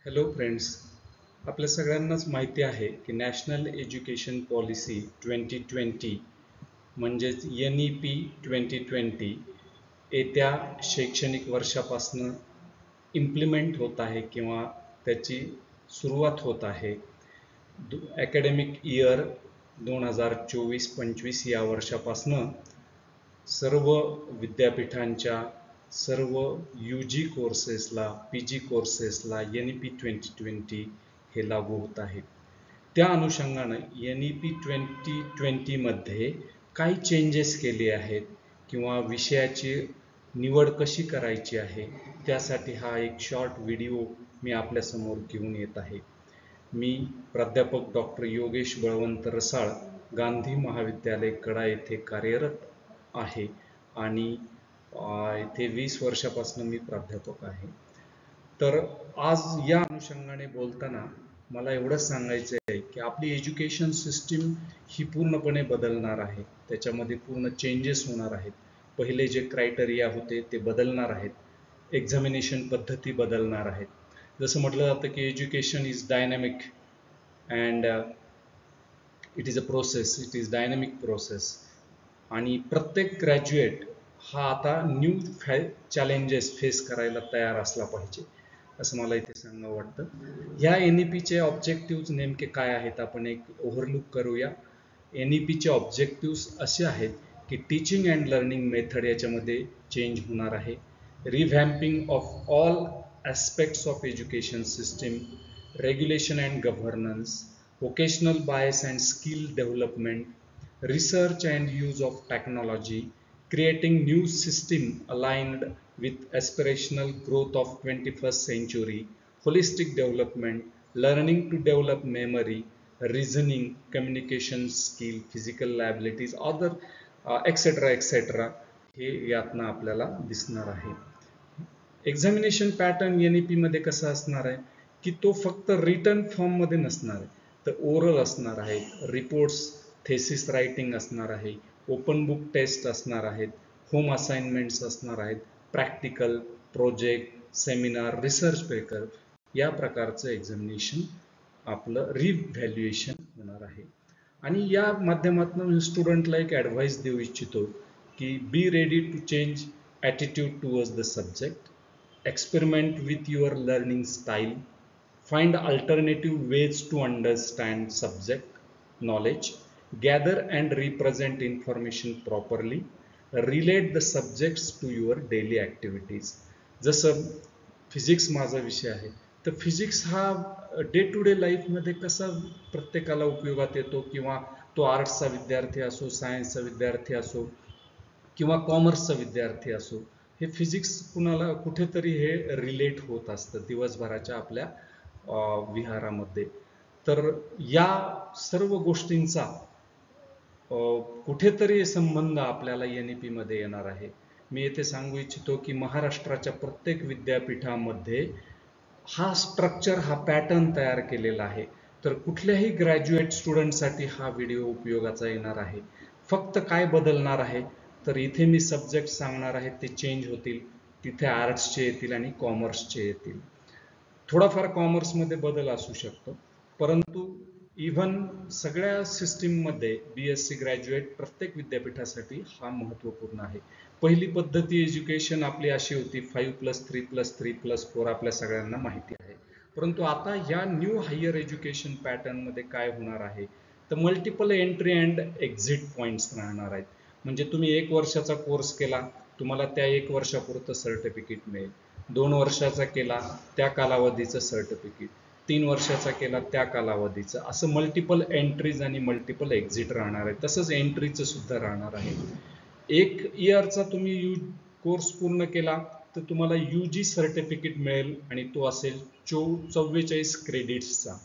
Hello friends, आपल्या सगळ्यांनाच माहिती आहे की नॅशनल एज्युकेशन पॉलिसी 2020 म्हणजेच NEP 2020 येत्या शैक्षणिक वर्षापासून इम्प्लिमेंट होत आहे किंवा त्याची सुरुवात होत आहे. अकॅडमिक इयर 2024-25 या वर्षापासून सर्व विद्यापीठांच्या सर्व UG कोर्सेसला PG कोर्सेसला NEP 2020 हे लागू होत आहे. त्या अनुषंगाने NEP 2020 मध्ये काही चेंजेस केले आहेत किंवा विषयाची निवड कशी करायची आहे त्यासाठी हा एक शॉर्ट व्हिडिओ मी आपल्या समोर घेऊन येत आहे. मी प्राध्यापक डॉक्टर योगेश बळवंत रसाळ, गांधी महाविद्यालय कडा येथे कार्यरत आहे आणि इथे 20 वर्षापासून मी प्राध्यापक आहे. तर आज या अनुषंगाने बोलताना मला एवढंच सांगायचं आहे की आपली एज्युकेशन सिस्टीम ही पूर्णपणे बदलणार आहे. त्याच्यामध्ये पूर्ण चेंजेस होणार आहेत. पहिले जे क्रायटेरिया होते ते बदलणार आहेत. एक्झामिनेशन पद्धती बदलणार आहेत. जसं म्हटलं जातं की education is dynamic and it is a process, it is dynamic process. आणि प्रत्येक ग्रॅज्युएट हा आता न्यू चॅलेंजेस फेस करायला तयार असला पाहिजे असं मला इथे सांगावं वाटतं. ह्या NEPचे ऑब्जेक्टिव्ह नेमके काय आहेत आपण एक ओव्हरलुक करूया. NEPचे ऑब्जेक्टिव्ह असे आहेत की टीचिंग अँड लर्निंग मेथड याच्यामध्ये चेंज होणार आहे. Revamping of all aspects of education system, regulation and governance, vocational bias and skill development, research and use of technology, creating new system aligned with aspirational growth of 21st century, holistic development, learning to develop memory, reasoning, communication skill, physical abilities, other etc. हे यातनं आपल्याला दिसणार आहे. Examination pattern NEP मध्ये कसा असणार आहे की तो फक्त रिटन फॉर्म मध्ये नसणार आहे, तर ओरल असणार आहे. रिपोर्ट्स, थेसिस रायटिंग असणार आहे. ओपन बुक टेस्ट असणार आहेत. होम असाइनमेंट्स असणार आहेत. Practical, project, seminar, research paper या प्रकारचं एक्झामिनेशन आपलं रिव्हॅल्युएशन होणार आहे. आणि या माध्यमातून मी स्टुडंटला एक ॲडवाइस देऊ इच्छितो की be ready to change attitude towards the subject, experiment with your learning style, find alternative ways to understand subject knowledge, gather and represent information properly, relate the subjects to your daily activities. जसं physics माझा विषय आहे तर physics हा day to day लाईफमध्ये कसा प्रत्येकाला उपयोगात येतो किंवा तो आर्ट्सचा विद्यार्थी असो, सायन्सचा विद्यार्थी असो किंवा कॉमर्सचा विद्यार्थी असो, हे फिजिक्स कुणाला कुठेतरी हे रिलेट होत असतं दिवसभराच्या आपल्या विहारामध्ये. तर या सर्व गोष्टींचा कुठेतरी संबंध आपल्याला NEP मध्ये येणार आहे. मी येथे सांगू इच्छितो की महाराष्ट्राच्या प्रत्येक विद्यापीठामध्ये हा स्ट्रक्चर, हा पॅटर्न तयार केलेला आहे. तर कुठल्याही ग्रॅज्युएट स्टुडंटसाठी हा व्हिडिओ उपयोगाचा येणार आहे. फक्त काय बदलणार आहे तर इथे मी सब्जेक्ट सांगणार आहे ते चेंज होतील. तिथे आर्ट्सचे येतील आणि कॉमर्सचे येतील. थोडाफार कॉमर्समध्ये बदल असू शकतो, परंतु इव्हन सगळ्या सिस्टीममध्ये BSc ग्रॅज्युएट प्रत्येक विद्यापीठासाठी हा महत्त्वपूर्ण आहे. पहिली पद्धती एज्युकेशन आपली अशी होती 5+3+3+4 आपल्या सगळ्यांना माहिती आहे. परंतु आता या न्यू हायर एज्युकेशन पॅटर्नमध्ये काय होणार आहे तर multiple entry and exit points राहणार आहेत. म्हणजे तुम्ही 1 वर्षाचा कोर्स केला, तुम्हाला त्या 1 वर्षापुरतं सर्टिफिकेट मिळेल. 2 वर्षाचा केला त्या कालावधीचं सर्टिफिकेट, 3 वर्षाचा केला त्या कालावधीचं, असं मल्टिपल एंट्रीज आणि मल्टिपल एक्झिट राहणार आहे. तसंच एंट्रीचं सुद्धा राहणार आहे. 1 इयरचा तुम्ही कोर्स पूर्ण केला तर तुम्हाला UG सर्टिफिकेट मिळेल आणि तो असेल 44 क्रेडिट्सचा.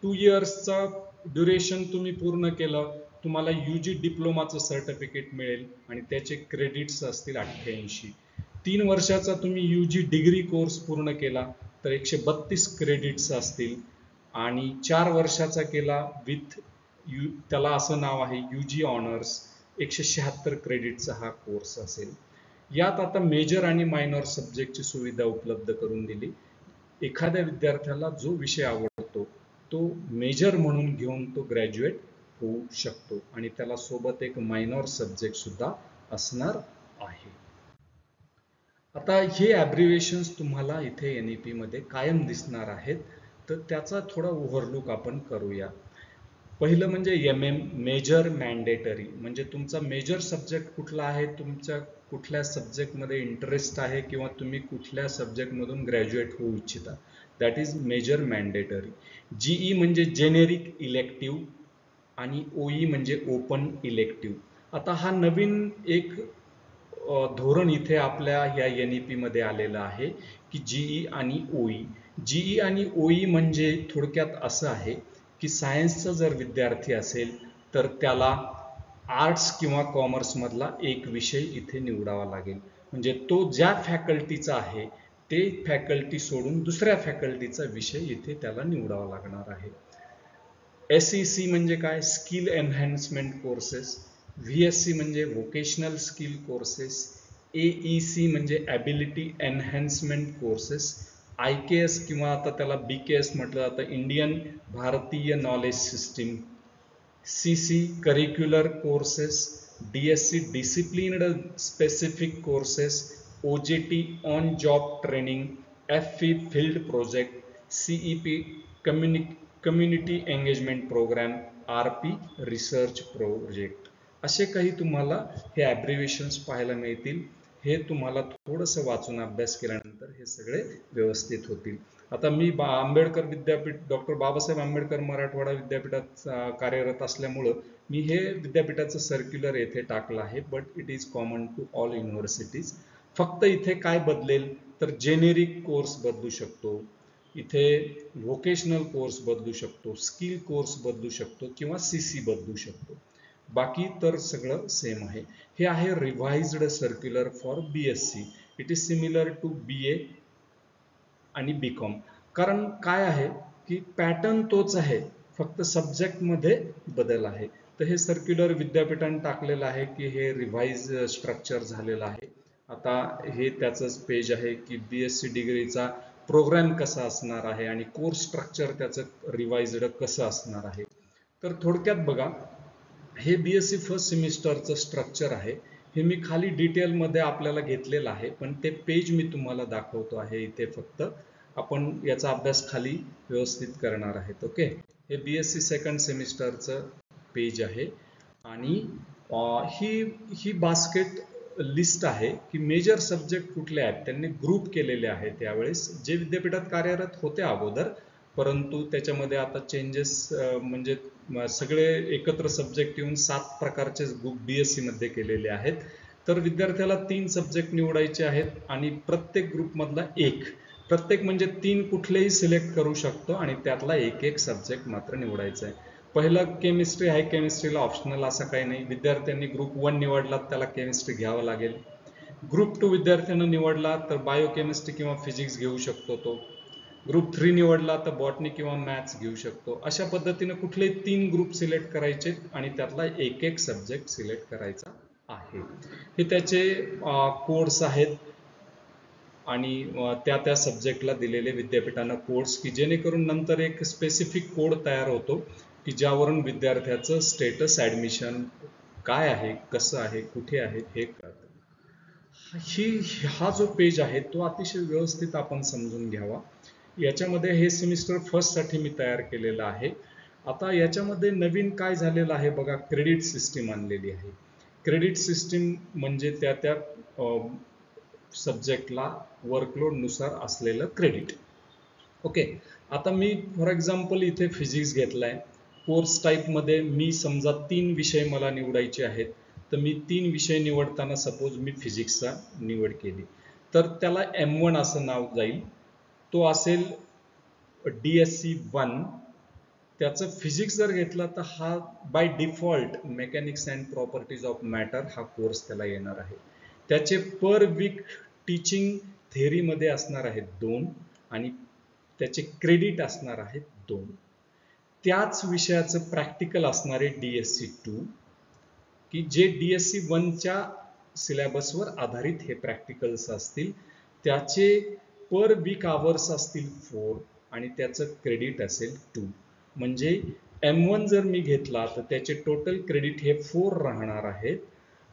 2 इयर्सचा ड्युरेशन तुम्ही पूर्ण केलं, तुम्हाला UG डिप्लोमाचं सर्टिफिकेट मिळेल आणि त्याचे क्रेडिट्स असतील 88. 3 वर्षाचा तुम्ही UG डिग्री कोर्स पूर्ण केला तर 132 क्रेडिट्स असतील आणि 4 वर्षाचा केला विथ त्याला असं नाव आहे UG ऑनर्स, 176 क्रेडिटचा हा कोर्स असेल. यात आता मेजर आणि मायनर सब्जेक्टची सुविधा उपलब्ध करून दिली. एखाद्या विद्यार्थ्याला जो विषय आवडतो तो मेजर म्हणून घेऊन तो ग्रॅज्युएट होऊ शकतो आणि त्याला सोबत एक मायनॉर सब्जेक्ट सुद्धा असणार आहे. आता हे ॲब्रिव्हिएशन्स तुम्हाला इथे NEP मध्ये कायम दिसणार आहेत, तर त्याचा थोडा ओव्हरलुक आपण करूया. पहिलं म्हणजे MM मेजर मॅन्डेटरी, म्हणजे तुमचा मेजर सब्जेक्ट कुठला आहे, तुमच्या कुठल्या सब्जेक्टमध्ये इंटरेस्ट आहे किंवा तुम्ही कुठल्या सब्जेक्टमधून ग्रॅज्युएट होऊ इच्छिता, that is major mandatory. GE म्हणजे जेनेरिक इलेक्टिव्ह आणि OE म्हणजे ओपन इलेक्टिव्ह. आता हा नवीन एक धोरण इथे आपल्या ह्या NEP मध्ये आलेलं आहे की GE आणि OE. GE आणि OE म्हणजे थोडक्यात असं आहे की सायन्सचा जर विद्यार्थी असेल तर त्याला आर्ट्स किंवा कॉमर्स मधला एक विषय इथे निवडावा लागेल. म्हणजे तो ज्या फॅकल्टीचा आहे ते फॅकल्टी सोडून दुसऱ्या फॅकल्टीचा विषय इथे त्याला निवडावा लागणार आहे. SEC म्हणजे काय, स्किल एनहान्समेंट कोर्सेस. VSC म्हणजे व्होकेशनल स्किल कोर्सेस. AEC म्हणजे ॲबिलिटी एनहान्समेंट कोर्सेस. IKS किंवा आता त्याला BKS म्हटलं जातं, इंडियन भारतीय knowledge system. CC curricular courses. DSC disciplined specific courses. OJT on job training. FE field project. CEP community engagement program. RP research project. असे काही तुम्हाला हे ॲब्रिव्हिएशन्स पाहायला मिळतील. हे तुम्हाला थोडंसं वाचून अभ्यास केल्यानंतर हे सगळे व्यवस्थित होतील. आता मी आंबेडकर विद्यापीठ, डॉक्टर बाबासाहेब आंबेडकर मराठवाडा विद्यापीठात कार्यरत असल्यामुळं मी हे विद्यापीठाचं सर्क्युलर येथे टाकलं आहे, but it is common to all universities. फक्त इथे काय बदलेल तर जेनेरिक कोर्स बदलू शकतो, इथे व्होकेशनल कोर्स बदलू शकतो, स्किल कोर्स बदलू शकतो किंवा CC बदलू शकतो. बाकी तर सगळं सेम आहे. हे आहे revised circular for BSc. It is similar to BA आणि BCom. कारण काय आहे की पॅटर्न तोच आहे, फक्त सब्जेक्टमध्ये बदल आहे. तर हे सर्क्युलर विद्यापीठाने टाकलेलं आहे की हे रिवाइज स्ट्रक्चर झालेलं आहे. आता हे त्याचंच पेज आहे की BSc डिग्रीचा प्रोग्राम कसा असणार आहे आणि कोर्स स्ट्रक्चर त्याचं रिवाइज्ड कसं असणार आहे. तर थोडक्यात बघा, हे BSc फर्स्ट सेमिस्टरचं स्ट्रक्चर आहे. हे मी खाली डिटेलमध्ये आपल्याला घेतलेलं आहे, पण ते पेज मी तुम्हाला दाखवतो आहे इथे. फक्त आपण याचा अभ्यास खाली व्यवस्थित करणार आहेत. ओके, हे BSc सेकंड सेमिस्टरचं पेज आहे आणि ही बास्केट लिस्ट आहे की मेजर सब्जेक्ट कुठले आहेत, त्यांनी ग्रुप केलेले आहेत यावेळेस. जे विद्यापीठात कार्यरत होते अगोदर, परंतु त्याच्यामध्ये आता चेंजेस म्हणजे सगळे एकत्र सब्जेक्ट येऊन 7 प्रकारचे ग्रुप BSc मध्ये केलेले आहेत. तर विद्यार्थ्याला 3 सब्जेक्ट निवडायचे आहेत आणि प्रत्येक ग्रुपमधला एक, प्रत्येक म्हणजे 3 कुठलेही सिलेक्ट करू शकतो आणि त्यातला एक सब्जेक्ट मात्र निवडायचा आहे. पहिलं केमिस्ट्री आहे, केमिस्ट्रीला ऑप्शनल असं काही नाही. विद्यार्थ्यांनी ग्रुप 1 निवडला त्याला केमिस्ट्री घ्यावं लागेल. ग्रुप 2 विद्यार्थ्यांना निवडला तर बायोकेमिस्ट्री किंवा फिजिक्स घेऊ शकतो तो. ग्रुप 3 निवडला तर बॉटनी किंवा मॅथ्स घेऊ शकतो. अशा पद्धतीने कुठले 3 ग्रुप सिलेक्ट करायचे आणि त्यातला एक सब्जेक्ट सिलेक्ट करायचा आहे. हे त्याचे कोर्स आहेत आणि त्या सब्जेक्टला दिलेले विद्यापीठानं कोर्स, की जेणेकरून नंतर एक स्पेसिफिक कोड तयार होतो की ज्यावरून विद्यार्थ्याचं स्टेटस ॲडमिशन काय आहे, कसं आहे, कुठे आहे हे कळतं. हा जो पेज आहे तो अतिशय व्यवस्थित आपण समजून घ्यावा. याच्यामध्ये हे सेमिस्टर फर्स्टसाठी मी तयार केलेलं आहे. आता याच्यामध्ये नवीन काय झालेलं आहे बघा, क्रेडिट सिस्टीम आणलेली आहे. क्रेडिट सिस्टीम म्हणजे त्या सब्जेक्टला वर्कलोडनुसार असलेलं क्रेडिट. ओके, आता मी फॉर एक्झाम्पल इथे फिजिक्स घेतलाय. कोर्स टाईपमध्ये मी समजा 3 विषय मला निवडायचे आहेत, तर मी 3 विषय निवडताना सपोज मी फिजिक्सचा निवड केली तर त्याला M1 असं नाव जाईल. तो असेल DSc 1. त्याचं फिजिक्स जर घेतला तर हा by default mechanics and properties of matter हा कोर्स त्याला येणार आहे. त्याचे पर वीक टीचिंग थेअरीमध्ये असणार आहेत 2 आणि त्याचे क्रेडिट असणार आहेत 2. त्याच विषयाचं प्रॅक्टिकल असणारे DSc 2, की जे DSc 1च्या सिलेबसवर आधारित हे प्रॅक्टिकल्स असतील. त्याचे पर वीक आवर्स असतील 4 आणि त्याचं क्रेडिट असेल 2. म्हणजे M1 जर मी घेतला तर त्याचे टोटल क्रेडिट हे 4 राहणार आहेत.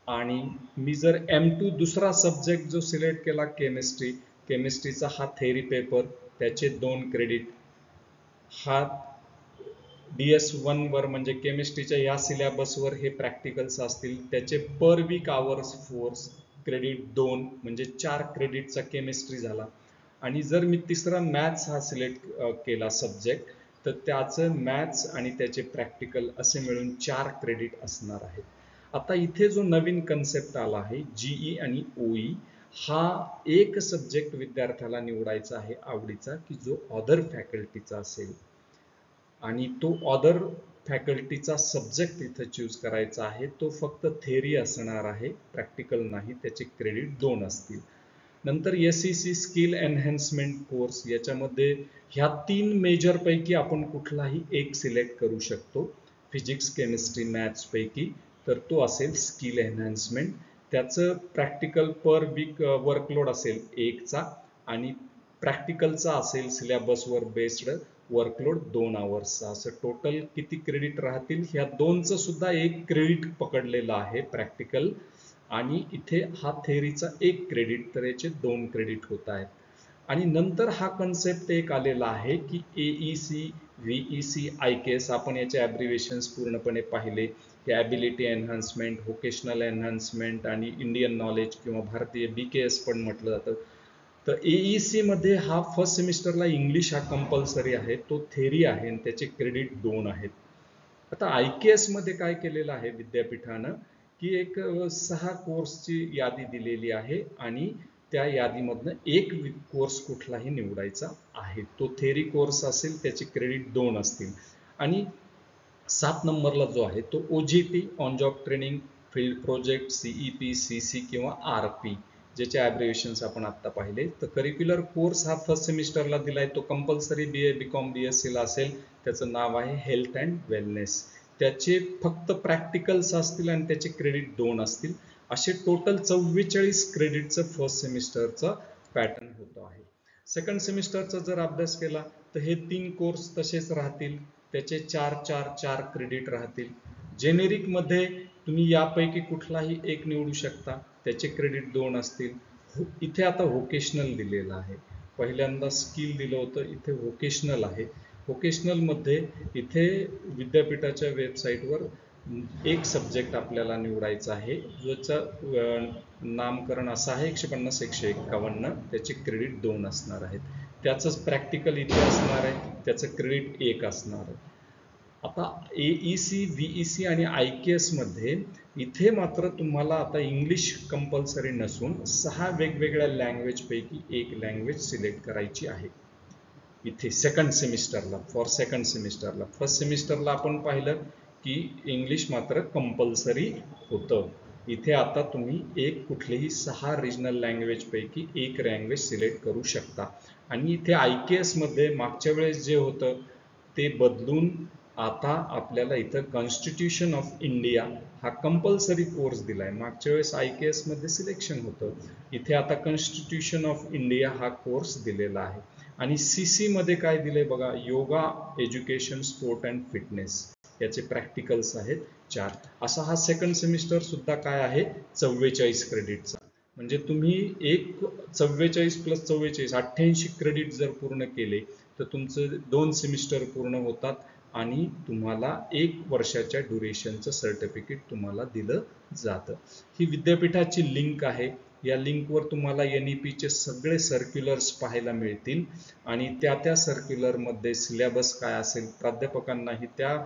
आणि मी जर M2 दुसरा सब्जेक्ट जो सिलेक्ट केला केमिस्ट्रीचा हा थेअरी पेपर, त्याचे 2 क्रेडिट. हा DS1 वर म्हणजे केमिस्ट्रीच्या या सिलेबसवर हे प्रॅक्टिकल्स असतील, त्याचे पर वीक आवर्स 4 क्रेडिट 2 म्हणजे 4 क्रेडिटचा केमिस्ट्री झाला. आणि जर मी तिसरा मॅथ्स हा सिलेक्ट केला सब्जेक्ट, तर त्याचं मॅथ्स आणि त्याचे प्रॅक्टिकल असे मिळून 4 क्रेडिट असणार आहेत. आता इथे जो नवीन कन्सेप्ट आला आहे GE आणि OE, हा एक सब्जेक्ट विद्यार्थ्याला निवडायचा आहे आवडीचा, की जो अदर फॅकल्टीचा असेल. आणि तो अदर फॅकल्टीचा सब्जेक्ट इथं चूज करायचा आहे. तो फक्त थेअरी असणार आहे, प्रॅक्टिकल नाही. त्याचे क्रेडिट 2 असतील. नंतर SEC स्किल एनहान्समेंट कोर्स, याच्यामध्ये ह्या 3 मेजर पैकी आपण कुठलाही एक सिलेक्ट करू शकतो. फिजिक्स, केमिस्ट्री, मॅथ्स पैकी. तर तो असेल स्किल एनहान्समेंट. त्याचं प्रॅक्टिकल पर वीक वर्कलोड असेल 1चा आणि प्रॅक्टिकलचा असेल सिलेबसवर बेस्ड वर्कलोड 2 आवर्सचा. असं टोटल किती क्रेडिट राहतील? ह्या 2चं सुद्धा 1 क्रेडिट पकडलेलं आहे प्रॅक्टिकल. आणि इथे हा थेअरीचा 1 क्रेडिट, तर याचे 2 क्रेडिट होत आहेत. आणि नंतर हा कन्सेप्ट एक आलेला आहे की AEC, VEC, IKS. आपण याचे ॲब्रिव्हेशन्स पूर्णपणे पाहिले की ॲबिलिटी एनहान्समेंट, व्होकेशनल एनहान्समेंट आणि इंडियन नॉलेज किंवा भारतीय BKS पण म्हटलं जातं. तर AEC मध्ये हा फर्स्ट सेमिस्टरला इंग्लिश हा कंपल्सरी आहे, तो थेअरी आहे आणि त्याचे क्रेडिट 2 आहेत. आता IKS मध्ये काय केलेलं आहे विद्यापीठानं, की एक 6 कोर्सची यादी दिलेली आहे आणि त्या यादीमधनं एक कोर्स कुठलाही निवडायचा आहे. तो थेअरी कोर्स असेल, त्याचे क्रेडिट 2 असतील. आणि 7 नंबरला जो आहे तो OJT, on job training, field project, CEP, CC किंवा RP, ज्याचे ॲब्रिव्हेशन्स आपण आता पाहिले. तर करिक्युलर कोर्स हा फर्स्ट सेमिस्टरला दिलाय, तो कंपल्सरी BA, BCom, BSc ला असेल. त्याचं नाव आहे हेल्थ अँड वेलनेस. त्याचे फक्त प्रॅक्टिकल्स असतील आणि त्याचे क्रेडिट 2 असतील. असे टोटल 44 क्रेडिटचं फर्स्ट सेमिस्टरचं पॅटर्न होतो आहे. सेकंड सेमिस्टरचा जर अभ्यास केला तर हे 3 कोर्स तसेच राहतील, त्याचे 4 क्रेडिट राहतील. जेनेरिक मध्ये तुम्ही यापैकी कुठलाही एक निवडू शकता, त्याचे क्रेडिट 2 असतील. इथे आता व्होकेशनल दिलेलं आहे, पहिल्यांदा स्किल दिलं होतं, इथे व्होकेशनल आहे. व्होकेशनल मध्ये इथे विद्यापीठाच्या वेबसाईटवर एक सब्जेक्ट आपल्याला निवडायचा आहे, ज्याचं नामकरण असं आहे 150, 151. त्याचे क्रेडिट 2 असणार आहेत. त्याचंच प्रॅक्टिकल इथे असणार आहे, त्याचं क्रेडिट 1 असणार आहे. आता AEC, VEC आणि IKS मध्ये इथे मात्र तुम्हाला आता इंग्लिश कंपल्सरी नसून 6 वेगवेगळ्या लँग्वेज पैकी एक लँग्वेज सिलेक्ट करायची आहे. इथे सेकंड सेमिस्टरला, फॉर सेकंड सेमिस्टरला. फर्स्ट सेमिस्टरला आपण पाहिलं की इंग्लिश मात्र कंपल्सरी होतं. इथे आता तुम्ही एक कुठलीही 6 रिजनल लँग्वेज पैकी एक लँग्वेज सिलेक्ट करू शकता. आणि इथे IKS मध्ये मागच्या वेळेस जे होतं ते बदलून आता आपल्याला इथं कॉन्स्टिट्यूशन ऑफ इंडिया हा कंपल्सरी कोर्स दिलाय. मागच्या वेळेस IKS मध्ये सिलेक्शन होतं, इथे आता कॉन्स्टिट्यूशन ऑफ इंडिया हा कोर्स दिलेला आहे. आणि CC मध्ये काय दिले बघा, yoga, education, sport and fitness, याचे प्रॅक्टिकल्स आहेत 4. असा हा सेकंड सेमिस्टर सुद्धा काय आहे 44 क्रेडिटचा. म्हणजे तुम्ही एक 44 प्लस 44 88 क्रेडिट जर पूर्ण केले तर तुमचं 2 सेमिस्टर पूर्ण होतात आणि तुम्हाला 1 वर्षाच्या ड्युरेशनचं सर्टिफिकेट तुम्हाला दिलं जातं. ही विद्यापीठाची लिंक आहे. या लिंकवर तुम्हाला NEPचे सगळे सर्क्युलर्स पाहायला मिळतील आणि त्या सर्क्युलरमध्ये सिलेबस काय असेल, प्राध्यापकांनाही त्या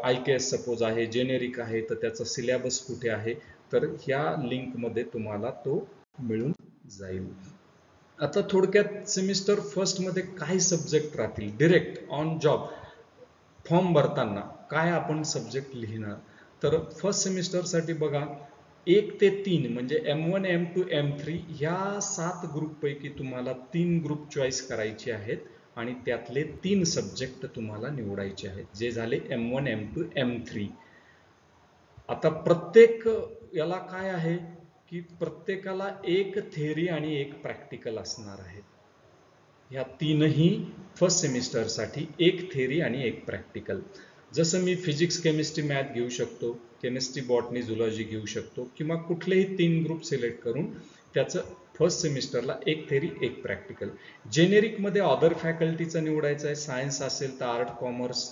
IKS सपोज आहे, जेनेरिक आहे, तर त्याचा सिलेबस कुठे आहे, तर ह्या लिंकमध्ये तुम्हाला तो मिळून जाईल. आता थोडक्यात सेमिस्टर फर्स्ट मध्ये काय सब्जेक्ट राहतील, डिरेक्ट ऑन जॉब फॉर्म भरताना काय आपण सब्जेक्ट लिहिणार. तर फर्स्ट सेमिस्टरसाठी बघा 1 ते 3 म्हणजे M1, M2, M3 ह्या 7 ग्रुपपैकी तुम्हाला 3 ग्रुप चॉईस करायचे आहेत आणि त्यातले 3 सब्जेक्ट तुम्हाला निवडायचे आहेत, जे झाले M1, M2, M3. आता प्रत्येक याला काय आहे की प्रत्येकाला एक थेअरी आणि एक प्रॅक्टिकल असणार आहे. ह्या तीनही फर्स्ट सेमिस्टरसाठी एक थेरी आणि एक प्रॅक्टिकल. जसं मी फिजिक्स केमिस्ट्री मॅथ घेऊ शकतो, केमिस्ट्री बॉटनी झुलॉजी घेऊ शकतो, किंवा कुठलेही 3 ग्रुप सिलेक्ट करून त्याचं फर्स्ट सेमिस्टरला एक थेरी एक प्रॅक्टिकल. जेनेरिकमध्ये अदर फॅकल्टीचं निवडायचं आहे. सायन्स असेल तर आर्ट कॉमर्स,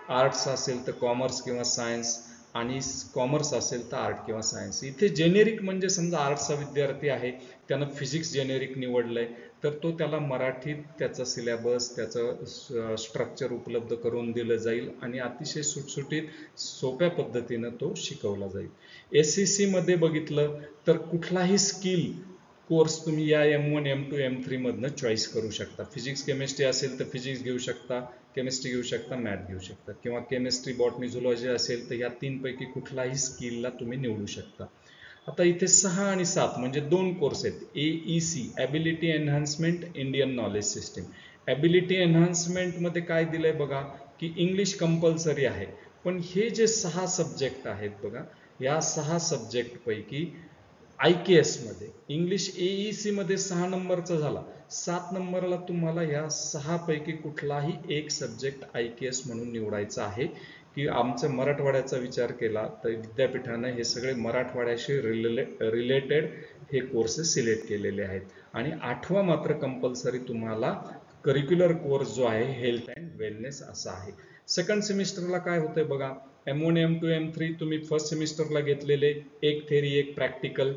आर्ट्स असेल तर कॉमर्स किंवा सायन्स, आणि कॉमर्स असेल तर आर्ट किंवा सायन्स. इथे जेनेरिक म्हणजे समजा आर्ट्सचा विद्यार्थी आहे, त्यानं फिजिक्स जेनेरिक निवडलंय, तर तो त्याला मराठीत त्याचा सिलेबस, त्याचं स्ट्रक्चर उपलब्ध करून दिलं जाईल आणि अतिशय सुटसुटीत सोप्या पद्धतीनं तो शिकवला जाईल. SCC मध्ये बघितलं तर कुठलाही स्किल कोर्स तुम्ही या M1, M2, M3 मधनं चॉईस करू शकता. फिजिक्स केमिस्ट्री असेल तर फिजिक्स घेऊ शकता, केमिस्ट्री घेऊ शकता, मॅथ घेऊ शकता, किंवा केमिस्ट्री बॉटनी झुलॉजी असेल तर या 3 पैकी कुठलाही स्किलला तुम्ही निवडू शकता. आता इथे 6 आणि 7 म्हणजे 2 कोर्स आहेत. AEC ability enhancement Indian knowledge system. Ability एन्हान्समेंटमध्ये काय दिलंय बघा, की इंग्लिश कंपल्सरी आहे, पण हे जे 6 सब्जेक्ट आहेत बघा, या 6 सब्जेक्ट पैकी IKS मध्ये इंग्लिश AEC मध्ये 6 नंबरचा झाला, 7 नंबरला तुम्हाला या 6 पैकी कुठलाही एक सब्जेक्ट IKS म्हणून निवडायचा आहे. की आमचं मराठवाड्याचा विचार केला तर विद्यापीठाने हे सगळे मराठवाड्याशी रिलेटेड हे कोर्सेस सिलेक्ट केलेले आहेत. आणि 8वा मात्र कंपल्सरी तुम्हाला करिक्युलर कोर्स जो आहे हेल्थ अँड वेलनेस असा आहे. सेकंड सेमिस्टरला काय होतंय बघा, M1, M2, M3 तुम्ही फर्स्ट सेमिस्टरला घेतलेले एक थेरी एक प्रॅक्टिकल.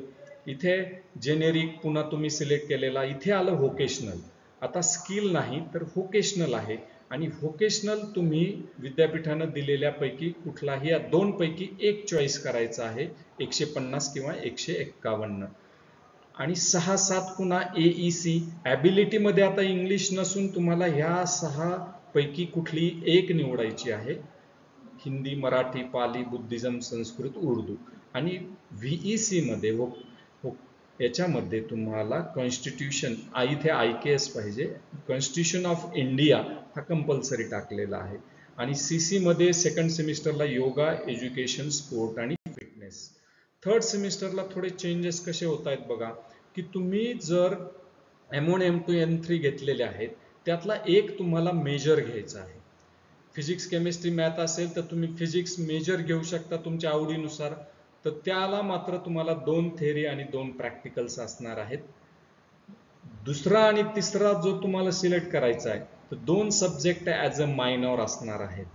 इथे जेनेरिक पुन्हा तुम्ही सिलेक्ट केलेला, इथे आलं व्होकेशनल. आता स्किल नाही तर व्होकेशनल आहे, आणि व्होकेशनल तुम्ही विद्यापीठानं दिलेल्यापैकी कुठलाही या 2 पैकी एक चॉईस करायचा आहे, 150 किंवा 151. आणि 6-7 पुन्हा AEC ॲबिलिटीमध्ये आता इंग्लिश नसून तुम्हाला ह्या 6 पैकी कुठली एक निवडायची आहे, हिंदी, मराठी, पाली, बुद्धिझम, संस्कृत, उर्दू. आणि VEC मध्ये याच्यामध्ये तुम्हाला कॉन्स्टिट्यूशन, इथे IKS पाहिजे, कॉन्स्टिट्यूशन ऑफ इंडिया हा कंपल्सरी टाकलेला आहे. आणि CC मध्ये सेकंड सेमिस्टरला योगा, एज्युकेशन, स्पोर्ट आणि फिटनेस. थर्ड सेमिस्टरला थोडे चेंजेस कसे होत आहेत बघा, की तुम्ही जर M1, M2, M3 घेतलेले आहेत, त्यातला एक तुम्हाला मेजर घ्यायचा आहे. फिजिक्स केमिस्ट्री मॅथ असेल तर तुम्ही फिजिक्स मेजर घेऊ शकता तुमच्या आवडीनुसार, तर त्याला मात्र तुम्हाला 2 थेरी आणि 2 प्रॅक्टिकल्स असणार आहेत. दुसरा आणि तिसरा जो तुम्हाला सिलेक्ट करायचा आहे, तर 2 सब्जेक्ट ॲज अ मायनॉर असणार आहेत,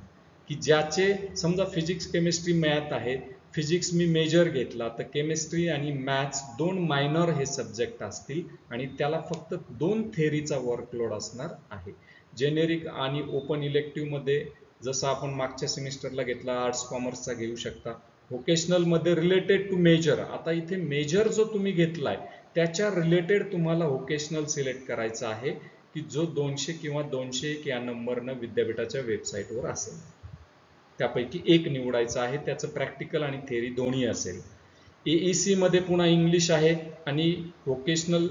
की ज्याचे समजा फिजिक्स केमिस्ट्री मॅथ आहे, फिजिक्स मी मेजर घेतला तर केमिस्ट्री आणि मॅथ्स 2 मायनॉर हे सब्जेक्ट असतील, आणि त्याला फक्त 2 थेरीचा वर्कलोड असणार आहे. जेनेरिक आणि ओपन इलेक्टिव्हमध्ये जसं आपण मागच्या सेमिस्टरला घेतला आर्ट्स कॉमर्सचा घेऊ शकता. व्होकेशनलमध्ये रिलेटेड टू मेजर, आता इथे मेजर जो तुम्ही घेतलाय त्याच्या रिलेटेड तुम्हाला व्होकेशनल सिलेक्ट करायचा आहे, की जो 200 किंवा 201 या नंबरनं विद्यापीठाच्या वेबसाईटवर असेल, त्यापैकी एक निवडायचं आहे. त्याचं प्रॅक्टिकल आणि थेरी दोन्ही असेल. AEC मध्ये पुन्हा इंग्लिश आहे आणि व्होकेशनल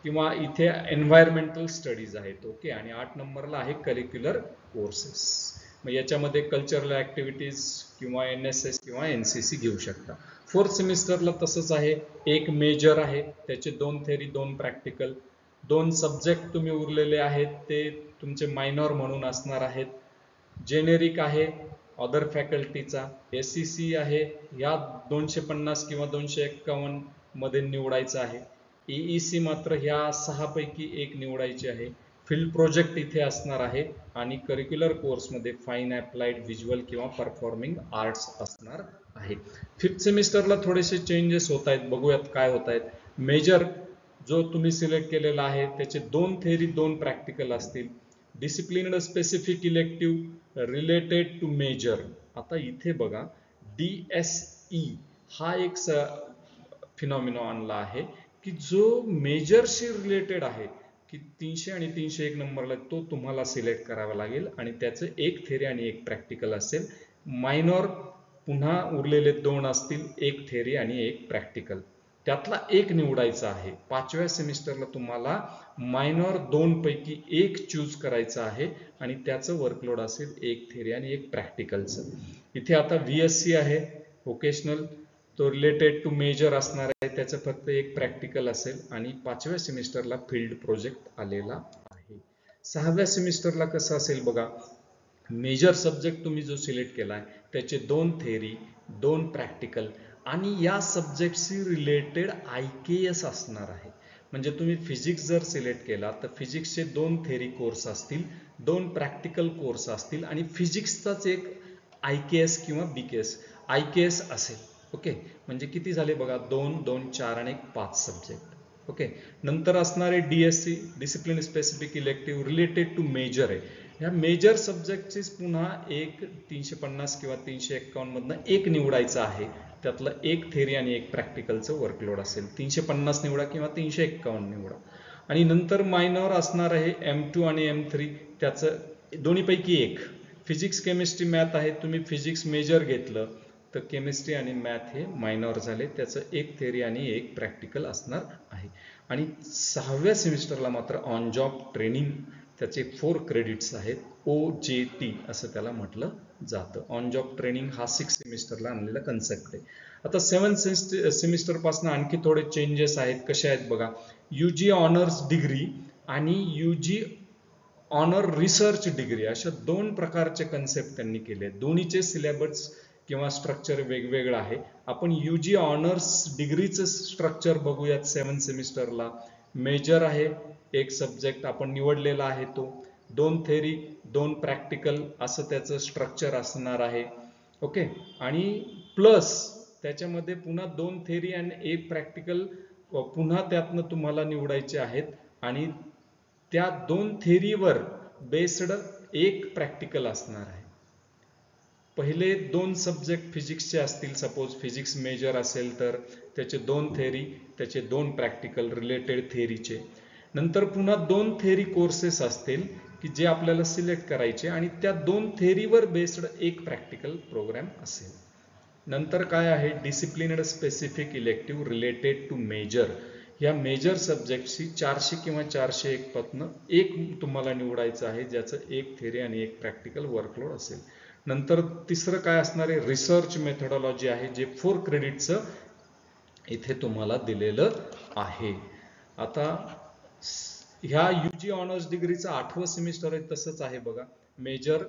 किंवा इथे एन्व्हायरमेंटल स्टडीज आहेत. ओके, आणि 8 नंबरला आहे करिक्युलर कोर्सेस. मग याच्यामध्ये कल्चरल ॲक्टिव्हिटीज किंवा NSS किंवा NCC घेऊ शकता. फोर्थ सेमिस्टरला तसंच आहे, एक मेजर आहे, त्याचे 2 थेरी 2 प्रॅक्टिकल. 2 सब्जेक्ट तुम्ही उरलेले आहेत ते तुमचे मायनॉर म्हणून असणार आहेत. जेनेरिक आहे अदर फॅकल्टीचा, SCC आहे या 250 किंवा 251 मध्ये निवडायचं आहे. AEC मात्र ह्या 6 पैकी एक निवडायची आहे. फील्ड प्रोजेक्ट इथे असणार आहे, आणि करिक्युलर कोर्समध्ये फाईन अप्लाइड, व्हिज्युअल किंवा परफॉर्मिंग आर्ट्स असणार आहे. फिफ्थ सेमिस्टरला थोडेसे चेंजेस होत आहेत, बघूयात काय होत आहेत. मेजर जो तुम्ही सिलेक्ट केलेला आहे त्याचे 2 थेरी 2 प्रॅक्टिकल असतील. Discipline specific elective related to major. आता इथे बघा DSE हा एक फिनॉमिनो आणला आहे, की जो मेजरशी रिलेटेड आहे, की 300 आणि 301 नंबरला तो तुम्हाला सिलेक्ट करावा लागेल, आणि त्याचं एक थेरी आणि एक प्रॅक्टिकल असेल. मायनॉर पुन्हा उरलेले 2 असतील, एक थेरी आणि एक प्रॅक्टिकल. त्यातला एक निवडायचा आहे. 5व्या सेमिस्टरला तुम्हाला मायनॉर 2 पैकी एक चूज करायचा आहे, आणि त्याचं वर्कलोड असेल एक थेरी आणि एक प्रॅक्टिकलचं. इथे आता VSC आहे व्होकेशनल, तो रिलेटेड टू मेजर असणार आहे, त्याचं फक्त एक प्रॅक्टिकल असेल, आणि 5व्या सेमिस्टरला फील्ड प्रोजेक्ट आलेला आहे. 6व्या सेमिस्टरला कसं असेल बघा, मेजर सब्जेक्ट तुम्ही जो सिलेक्ट केला आहे त्याचे 2 थेरी, 2 प्रॅक्टिकल आणि या सब्जेक्टशी रिलेटेड IKS असणार आहे. म्हणजे तुम्ही फिजिक्स जर सिलेक्ट केला तर फिजिक्सचे 2 थेरी कोर्स असतील, 2 प्रॅक्टिकल कोर्स असतील आणि फिजिक्सचाच एक IKS किंवा BKS IKS असेल. ओके, म्हणजे किती झाले बघा, 2 2 4 आणि 5 सब्जेक्ट. ओके, नंतर असणारे DSC discipline specific elective related to major आहे. ह्या मेजर सब्जेक्टचीच पुन्हा एक 350 किंवा 351 मधनं एक निवडायचं आहे. त्यातलं एक थेरी आणि एक प्रॅक्टिकलचं वर्कलोड असेल. 350 निवडा किंवा 351 निवडा. आणि नंतर मायनर असणार आहे M2 आणि M3, त्याचं दोन्हीपैकी एक. फिजिक्स केमिस्ट्री मॅथ आहे, तुम्ही फिजिक्स मेजर घेतलं तर केमिस्ट्री आणि मॅथ हे मायनॉर झाले, त्याचं एक थेरी आणि एक प्रॅक्टिकल असणार आहे. आणि 6व्या सेमिस्टरला मात्र ऑन जॉब ट्रेनिंग, त्याचे 4 क्रेडिट्स आहेत, OJT असं त्याला म्हटलं जातं. ऑन जॉब ट्रेनिंग हा 6 सेमिस्टरला आणलेला कन्सेप्ट आहे. आता 7 सेमिस्टर पासून आणखी थोडे चेंजेस आहेत. कसे आहेत बघा, UG ऑनर्स डिग्री आणि UG ऑनर रिसर्च डिग्री अशा 2 प्रकारचे कन्सेप्ट त्यांनी केले. दोन्हीचे सिलेबस किंवा स्ट्रक्चर वेगवेगळं आहे. आपण UG ऑनर्स डिग्रीचं स्ट्रक्चर बघूयात. 7 सेमिस्टरला मेजर आहे, एक सब्जेक्ट आपण निवडलेला आहे तो, 2 थेरी 2 प्रॅक्टिकल असं त्याचं स्ट्रक्चर असणार आहे. ओके, आणि प्लस त्याच्यामध्ये पुन्हा 2 थेरी आणि एक प्रॅक्टिकल पुन्हा त्यातनं तुम्हाला निवडायचे आहेत आणि त्या 2 थेरीवर बेस्ड एक प्रॅक्टिकल असणार आहे. पहिले 2 सब्जेक्ट फिजिक्सचे असतील, सपोज फिजिक्स मेजर असेल तर त्याचे 2 थेरी, त्याचे 2 प्रॅक्टिकल रिलेटेड थेरीचे. नंतर पुन्हा 2 थेरी कोर्सेस असतील की जे आपल्याला सिलेक्ट करायचे आणि त्या 2 थेरीवर बेस्ड एक प्रॅक्टिकल प्रोग्राम असेल. नंतर काय आहे, disciplined specific elective related to major. या मेजर सब्जेक्टची 400 किंवा 401 पातनं एक तुम्हाला निवडायचं आहे, ज्याचं एक थेरी आणि एक प्रॅक्टिकल वर्कलोड असेल. नंतर तिसरं काय असणार आहे, रिसर्च मेथडॉलॉजी आहे, जे 4 क्रेडिटचं इथे तुम्हाला दिलेलं आहे. आता ह्या UG ऑनर्स डिग्रीचं 8वं सेमिस्टर आहे, तसंच आहे बघा. मेजर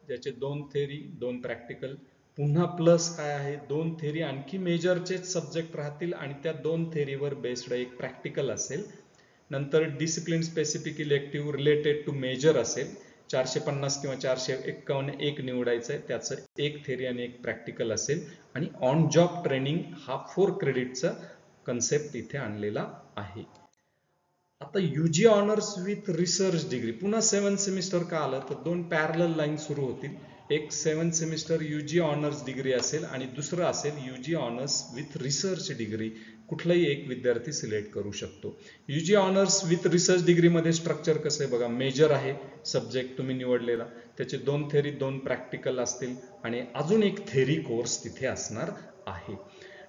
ज्याचे 2 थेरी 2 प्रॅक्टिकल, पुन्हा प्लस काय आहे, 2 थेरी आणखी मेजरचेच सब्जेक्ट राहतील आणि त्या 2 थेरीवर बेस्ड एक प्रॅक्टिकल असेल. नंतर discipline specific elective related to major असेल, 450 किंवा 451 एक निवडायचं आहे, त्याचं एक थेरी आणि एक प्रॅक्टिकल असेल. आणि ऑन जॉब ट्रेनिंग हा 4 क्रेडिटचा कन्सेप्ट इथे आणलेला आहे. आता UG honours with research degree, पुन्हा 7 सेमिस्टर का आलं तर 2 पॅरलल लाईन सुरू होतील. एक 7 सेमिस्टर UG ऑनर्स डिग्री असेल आणि दुसरं असेल UG honours with research degree. कुठलाही एक विद्यार्थी सिलेक्ट करू शकतो. UG ऑनर्स विथ रिसर्च डिग्रीमध्ये स्ट्रक्चर कसं आहे बघा, मेजर आहे सब्जेक्ट तुम्ही निवडलेला, त्याचे 2 थेरी 2 प्रॅक्टिकल असतील आणि अजून एक थेरी कोर्स तिथे असणार आहे.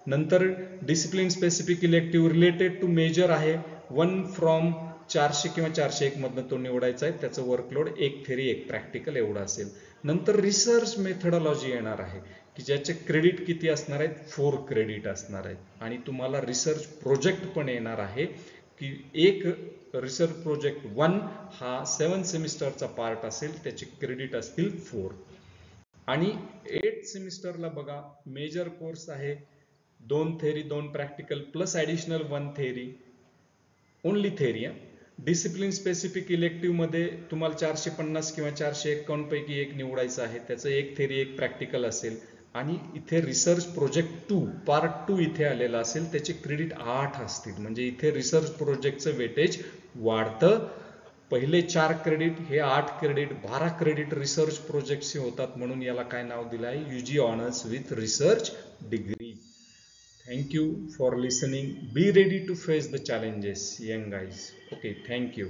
नंतर discipline specific elective related to major आहे, 1 फ्रॉम 400 किंवा 401 मधनं तो निवडायचा आहे, त्याचं वर्कलोड एक थेरी एक प्रॅक्टिकल एवढं असेल. नंतर रिसर्च मेथडॉलॉजी येणार आहे की ज्याचे क्रेडिट किती असणार आहेत, 4 क्रेडिट असणार आहेत. आणि तुम्हाला रिसर्च प्रोजेक्ट पण येणार आहे की एक रिसर्च प्रोजेक्ट 1 हा 7 सेमिस्टरचा पार्ट असेल, त्याचे क्रेडिट असतील 4. आणि 8 सेमिस्टरला बघा, मेजर कोर्स आहे, 2 theory 2 practical plus additional 1 theory, only theory. Discipline specific elective मध्ये तुम्हाला 450 किंवा 451 पैकी एक निवडायचं आहे, त्याचं एक थेरी एक प्रॅक्टिकल असेल. आणि इथे रिसर्च प्रोजेक्ट 2 पार्ट 2 इथे आलेला असेल, त्याचे क्रेडिट 8 असतील. म्हणजे इथे रिसर्च प्रोजेक्टचं वेटेज वाढतं. पहिले 4 क्रेडिट, हे 8 क्रेडिट, 12 क्रेडिट रिसर्च प्रोजेक्टचे होतात. म्हणून याला काय नाव दिलं आहे, UG honours with research degree. Thank you for listening. Be ready to face the challenges, young guys. Okay, thank you.